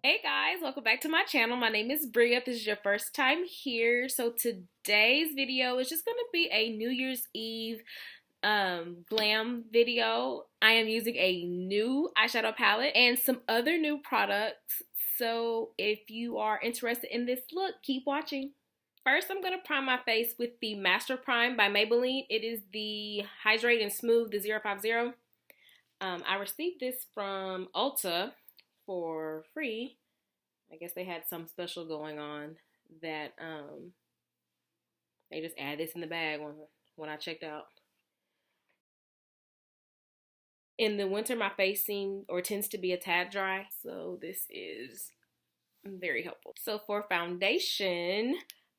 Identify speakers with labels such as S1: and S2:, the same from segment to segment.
S1: Hey guys, welcome back to my channel. My name is Bria. If this is your first time here, so today's video is just going to be a New Year's Eve glam video. I am using a new eyeshadow palette and some other new products. So if you are interested in this look, keep watching. First, I'm going to prime my face with the Master Prime by Maybelline. It is the Hydrate and Smooth, the 050. I received this from Ulta for free. I guess they had some special going on that they just add this in the bag when I checked out. In the winter, my face tends to be a tad dry, so this is very helpful. So for foundation,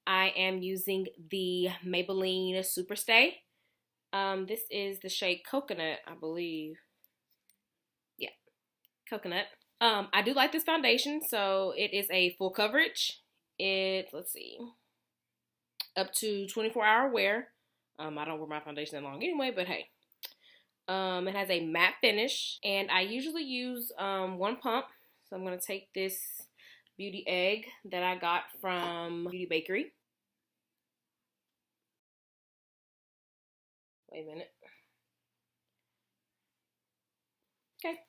S1: I am using the Maybelline SuperStay. This is the shade Coconut, I believe. Yeah, Coconut. I do like this foundation, so it is a full coverage. Let's see, up to 24-hour wear. I don't wear my foundation that long anyway, but hey. It has a matte finish, and I usually use one pump. So I'm going to take this Beauty Egg that I got from Beauty Bakerie. Wait a minute. Okay,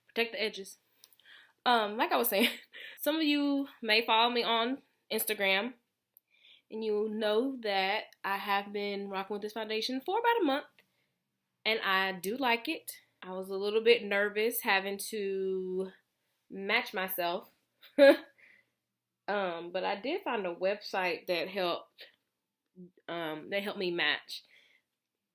S1: protect the edges. Like I was saying, some of you may follow me on Instagram, and you'll know that I have been rocking with this foundation for about a month, and I do like it. I was a little bit nervous having to match myself, but I did find a website that helped me match.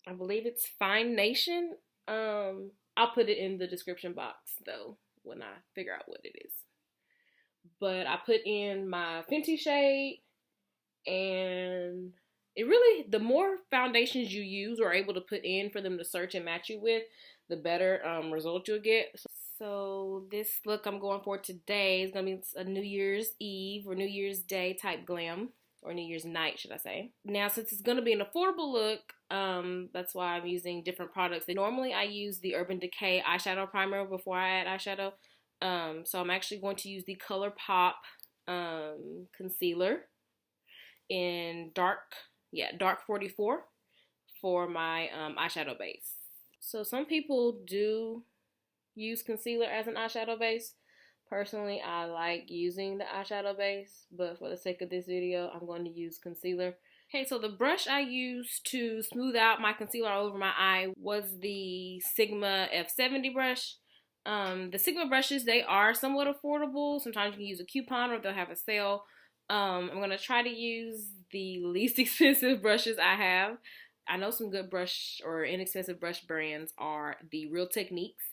S1: I believe it's Fine Nation. I'll put it in the description box though when I figure out what it is. But I put in my Fenty shade, and the more foundations you use or able to put in for them to search and match you with, the better result you'll get. So this look I'm going for today is going to be a New Year's Eve or New Year's Day type glam, or New Year's night, should I say. Now, since it's going to be an affordable look, that's why I'm using different products. Normally, I use the Urban Decay eyeshadow primer before I add eyeshadow. So I'm actually going to use the ColourPop concealer in dark 44 for my eyeshadow base. So some people do use concealer as an eyeshadow base. Personally, I like using the eyeshadow base, but for the sake of this video, I'm going to use concealer. Okay, so the brush I used to smooth out my concealer all over my eye was the Sigma F70 brush. The Sigma brushes, they are somewhat affordable. Sometimes you can use a coupon or they'll have a sale. I'm going to try to use the least expensive brushes I have. I know some good brush or inexpensive brush brands are the Real Techniques.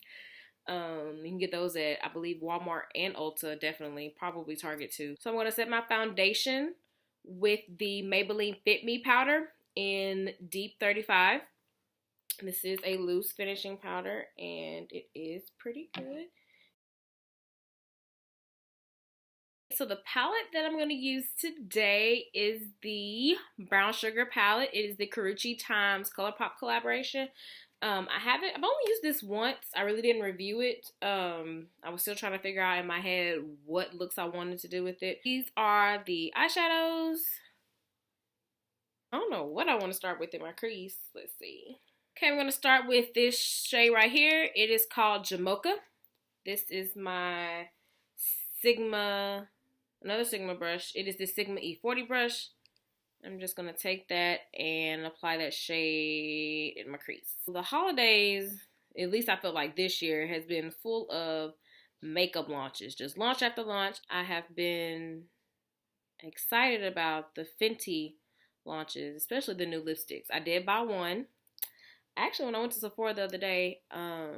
S1: You can get those at, I believe, Walmart and Ulta, definitely, probably Target too. So I'm going to set my foundation with the Maybelline Fit Me powder in Deep 35. This is a loose finishing powder, and it is pretty good. So the palette that I'm going to use today is the Brown Sugar palette. It is the Karrueche x ColourPop collaboration. I've only used this once. I really didn't review it. I was still trying to figure out in my head what looks I wanted to do with it. These are the eyeshadows. I don't know what I want to start with in my crease. Let's see. Okay, I'm going to start with this shade right here. It is called Jamocha. This is my another Sigma brush. It is the Sigma E40 brush. I'm just going to take that and apply that shade in my crease. The holidays, at least I feel like this year, has been full of makeup launches. Just launch after launch. I have been excited about the Fenty launches, especially the new lipsticks. I did buy one. Actually, when I went to Sephora the other day, I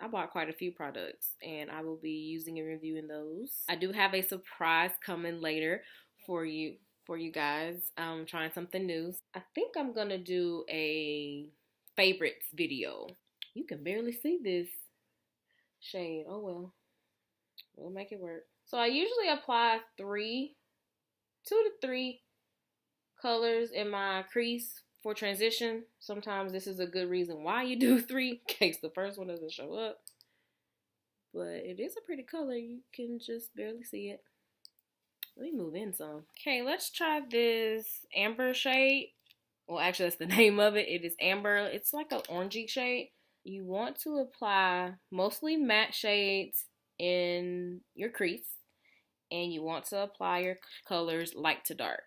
S1: bought quite a few products, and I will be using and reviewing those. I do have a surprise coming later for you guys. I'm trying something new. I think I'm gonna do a favorites video. You can barely see this shade. Oh well, we'll make it work. So I usually apply 2 to 3 colors in my crease for transition. Sometimes this is a good reason why you do 3, in case the first one doesn't show up. but it is a pretty color. You can just barely see it. Let me move in some. Okay, let's try this amber shade. Well, actually, that's the name of it. It is amber. It's like an orangey shade. You want to apply mostly matte shades in your crease, and you want to apply your colors light to dark.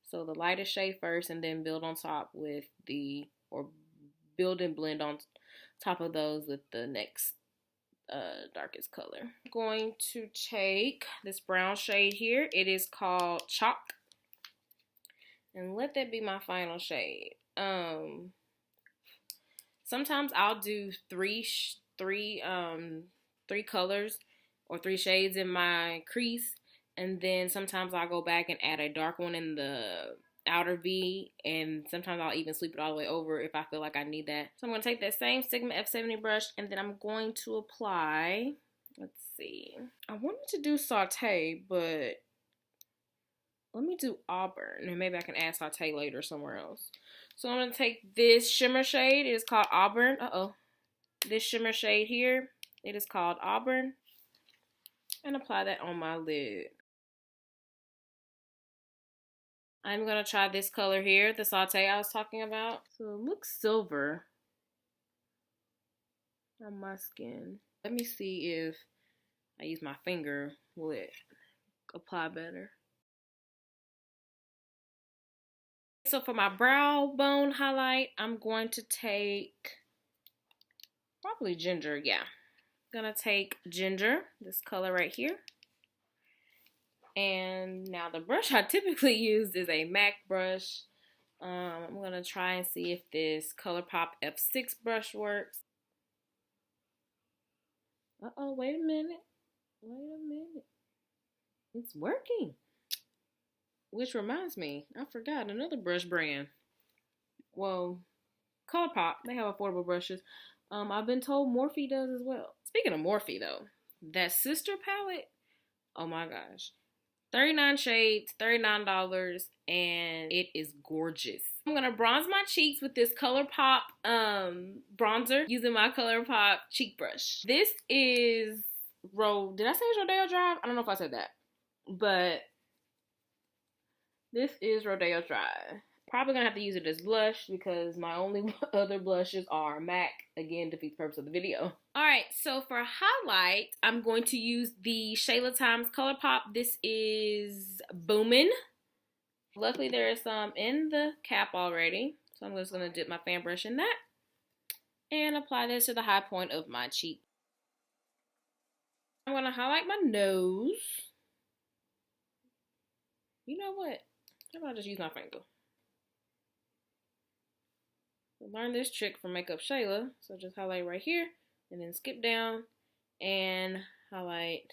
S1: So the lightest shade first, and then build on top with the, or build and blend on top of those with the next darkest color. I'm going to take this brown shade here. It is called Chalk, and let that be my final shade. Sometimes I'll do three colors or 3 shades in my crease, and then sometimes I'll go back and add a dark one in the outer V, and sometimes I'll even sweep it all the way over if I feel like I need that. So I'm going to take that same Sigma F70 brush, and then I'm going to apply, let's see, I wanted to do Sauté, but let me do Auburn, and maybe I can add Sauté later somewhere else. So I'm going to take this shimmer shade. It is called Auburn. This shimmer shade here, it is called Auburn, and apply that on my lid. I'm going to try this color here, the Sauté I was talking about. So it looks silver on my skin. Let me see if I use my finger, will it apply better? So for my brow bone highlight, I'm going to take probably ginger, yeah. I'm going to take ginger, this color right here. And now the brush I typically use is a MAC brush. I'm going to try and see if this ColourPop F6 brush works. Wait a minute. It's working. Which reminds me, I forgot another brush brand. Well, ColourPop, they have affordable brushes. I've been told Morphe does as well. Speaking of Morphe though, that sister palette, oh my gosh. 39 shades, $39, and it is gorgeous. I'm gonna bronze my cheeks with this ColourPop bronzer using my ColourPop cheek brush. This is did I say it's Rodeo Drive? I don't know if I said that, but this is Rodeo Drive. Probably gonna have to use it as blush because my only other blushes are MAC. Again, defeats the purpose of the video. Alright, so for highlight, I'm going to use the Shayla Times ColourPop. This is Boomin. Luckily, there is some in the cap already. So I'm just gonna dip my fan brush in that and apply this to the high point of my cheek. I'm gonna highlight my nose. You know what? How about I just use my finger? Learn this trick from Makeup Shayla. So just highlight right here and then skip down and highlight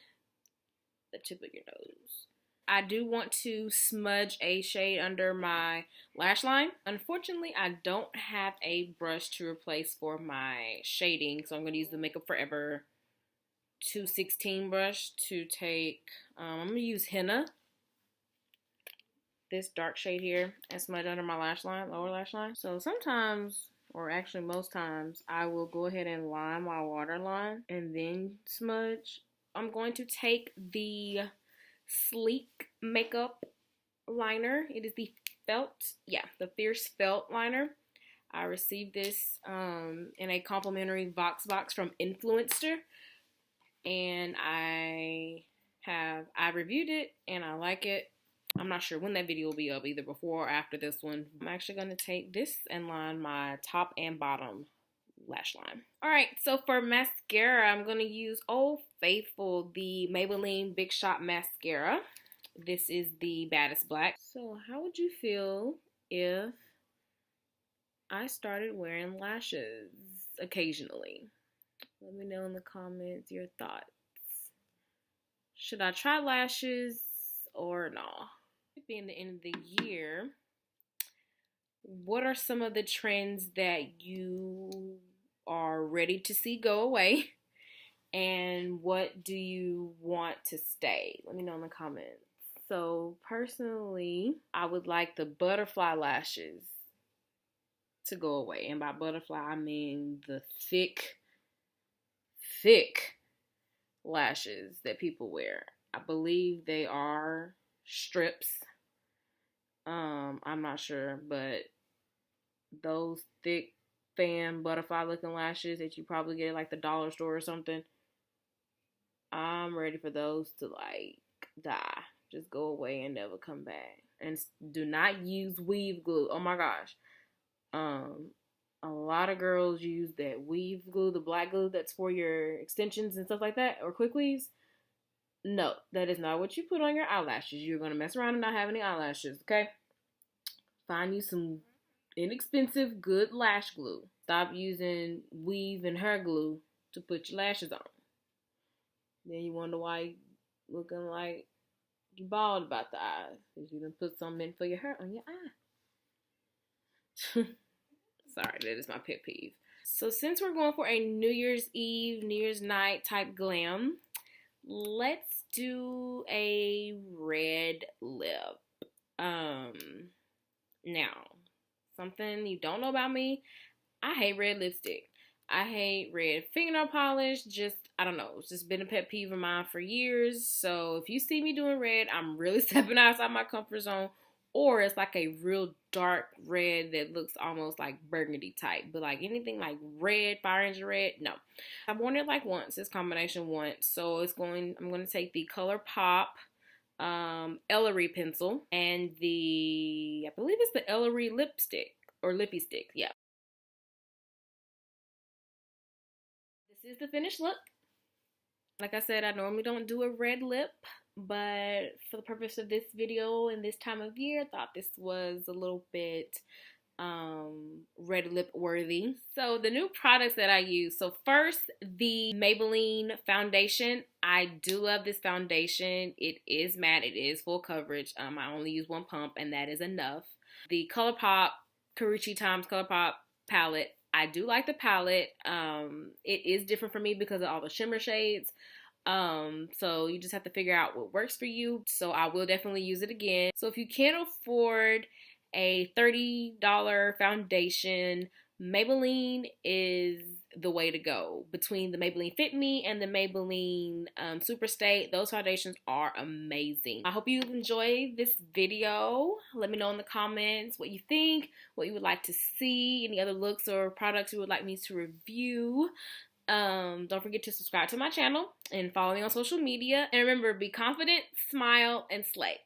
S1: the tip of your nose. I do want to smudge a shade under my lash line. Unfortunately, I don't have a brush to replace for my shading, so I'm going to use the Makeup Forever 216 brush to take, I'm going to use henna, this dark shade here, and smudge under my lash line, lower lash line. So sometimes, or actually most times, I will go ahead and line my waterline and then smudge. I'm going to take the Sleek makeup liner. It is the the Fierce Felt liner. I received this in a complimentary Vox box from Influencer, and I reviewed it and I like it. I'm not sure when that video will be up, either before or after this one. I'm actually going to take this and line my top and bottom lash line. Alright, so for mascara, I'm going to use Old Faithful, the Maybelline Big Shot Mascara. This is the Baddest Black. So how would you feel if I started wearing lashes occasionally? Let me know in the comments your thoughts. Should I try lashes or no? Being the end of the year, what are some of the trends that you are ready to see go away, and what do you want to stay? Let me know in the comments. So personally, I would like the butterfly lashes to go away, and by butterfly I mean the thick lashes that people wear. I believe they are strips. I'm not sure, but those thick fan butterfly looking lashes that you probably get at like the dollar store or something, I'm ready for those to like die. Just go away and never come back. And do not use weave glue. Oh my gosh. A lot of girls use that weave glue, the black glue that's for your extensions and stuff like that, or quick weaves. No, that is not what you put on your eyelashes. You're gonna mess around and not have any eyelashes, okay? Find you some inexpensive, good lash glue. Stop using weave and hair glue to put your lashes on. Then you wonder why you looking like you bald about the eyes. Because you done put something in for your hair on your eye. Sorry, that is my pet peeve. So since we're going for a New Year's Eve, New Year's night type glam, let's do a red lip. Now, something you don't know about me, I hate red lipstick. I hate red fingernail polish. Just, I don't know. It's just been a pet peeve of mine for years. So if you see me doing red, I'm really stepping outside my comfort zone. Or it's like a real dark red that looks almost like burgundy type. But like anything like red, Fire Engine red, no. I've worn it like once, this combination once. So I'm going to take the ColourPop Ellarie pencil and I believe it's the Ellarie lipstick or Lippie stick. Yeah. This is the finished look. Like I said, I normally don't do a red lip, but for the purpose of this video and this time of year, I thought this was a little bit red lip worthy. So the new products that I use. So first, the Maybelline Foundation. I do love this foundation. It is matte. It is full coverage. I only use one pump and that is enough. The ColourPop Karrueche x ColourPop palette. I do like the palette. It is different for me because of all the shimmer shades. So you just have to figure out what works for you. So I will definitely use it again. So if you can't afford a $30 foundation, Maybelline is the way to go. Between the Maybelline Fit Me and the Maybelline SuperStay, those foundations are amazing. I hope you enjoyed this video. Let me know in the comments what you think, what you would like to see, any other looks or products you would like me to review. Don't forget to subscribe to my channel and follow me on social media. And remember, be confident, smile, and slay.